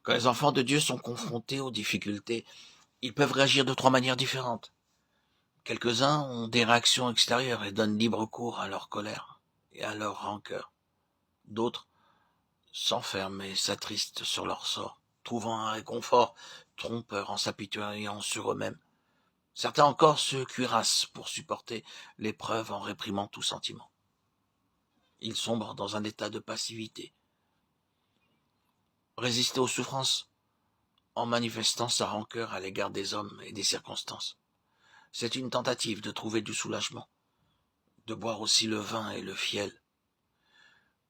Quand les enfants de Dieu sont confrontés aux difficultés, ils peuvent réagir de trois manières différentes. Quelques-uns ont des réactions extérieures et donnent libre cours à leur colère et à leur rancœur. D'autres s'enferment et s'attristent sur leur sort, trouvant un réconfort trompeur en s'apitoyant sur eux-mêmes. Certains encore se cuirassent pour supporter l'épreuve en réprimant tout sentiment. Ils sombrent dans un état de passivité. Résister aux souffrances en manifestant sa rancœur à l'égard des hommes et des circonstances. C'est une tentative de trouver du soulagement, de boire aussi le vin et le fiel.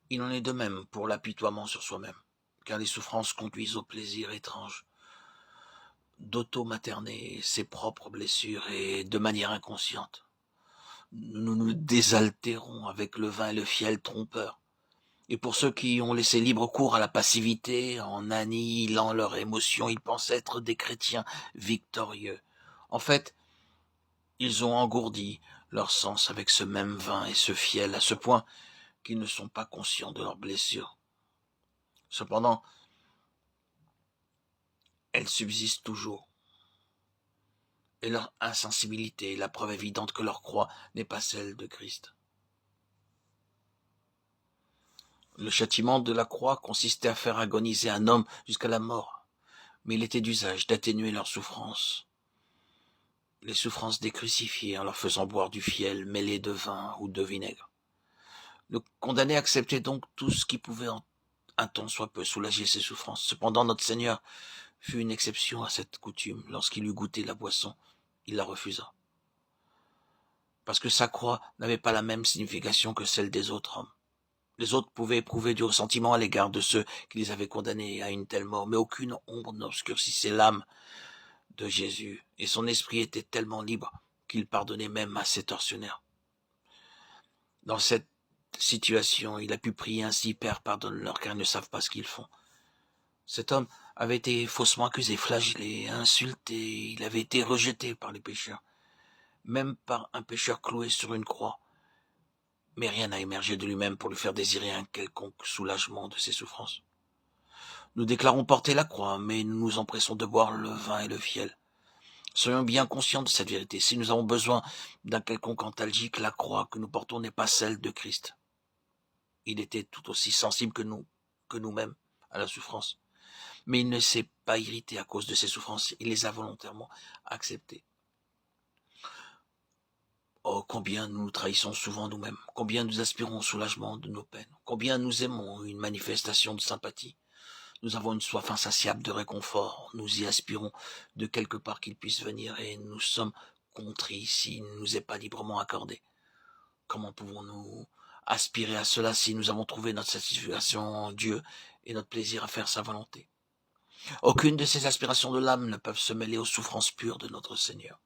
Il en est de même pour l'apitoiement sur soi-même, car les souffrances conduisent au plaisir étrange d'auto-materner ses propres blessures et de manière inconsciente. Nous nous désaltérons avec le vin et le fiel trompeur. Et pour ceux qui ont laissé libre cours à la passivité, en annihilant leurs émotions, ils pensent être des chrétiens victorieux. En fait, ils ont engourdi leur sens avec ce même vin et ce fiel, à ce point qu'ils ne sont pas conscients de leurs blessures. Cependant, elles subsistent toujours. Et leur insensibilité est la preuve évidente que leur croix n'est pas celle de Christ. Le châtiment de la croix consistait à faire agoniser un homme jusqu'à la mort, mais il était d'usage d'atténuer leurs souffrances, les souffrances des crucifiés, en leur faisant boire du fiel mêlé de vin ou de vinaigre. Le condamné acceptait donc tout ce qui pouvait un tant soit peu soulager ses souffrances. Cependant, notre Seigneur fut une exception à cette coutume. Lorsqu'il eut goûté la boisson, il la refusa. Parce que sa croix n'avait pas la même signification que celle des autres hommes. Les autres pouvaient éprouver du ressentiment à l'égard de ceux qui les avaient condamnés à une telle mort, mais aucune ombre n'obscurcissait l'âme de Jésus, et son esprit était tellement libre qu'il pardonnait même à ses tortionnaires. Dans cette situation, il a pu prier ainsi: Père, pardonne-leur, car ils ne savent pas ce qu'ils font. Cet homme avait été faussement accusé, flagellé, insulté, il avait été rejeté par les pécheurs, même par un pécheur cloué sur une croix. Mais rien n'a émergé de lui-même pour lui faire désirer un quelconque soulagement de ses souffrances. Nous déclarons porter la croix, mais nous nous empressons de boire le vin et le fiel. Soyons bien conscients de cette vérité. Si nous avons besoin d'un quelconque antalgique, la croix que nous portons n'est pas celle de Christ. Il était tout aussi sensible que nous-mêmes à la souffrance. Mais il ne s'est pas irrité à cause de ses souffrances. Il les a volontairement acceptées. Oh, combien nous nous trahissons souvent nous-mêmes. Combien nous aspirons au soulagement de nos peines. Combien nous aimons une manifestation de sympathie. Nous avons une soif insatiable de réconfort, nous y aspirons de quelque part qu'il puisse venir et nous sommes contrits s'il ne nous est pas librement accordé. Comment pouvons-nous aspirer à cela si nous avons trouvé notre satisfaction en Dieu et notre plaisir à faire sa volonté? Aucune de ces aspirations de l'âme ne peuvent se mêler aux souffrances pures de notre Seigneur.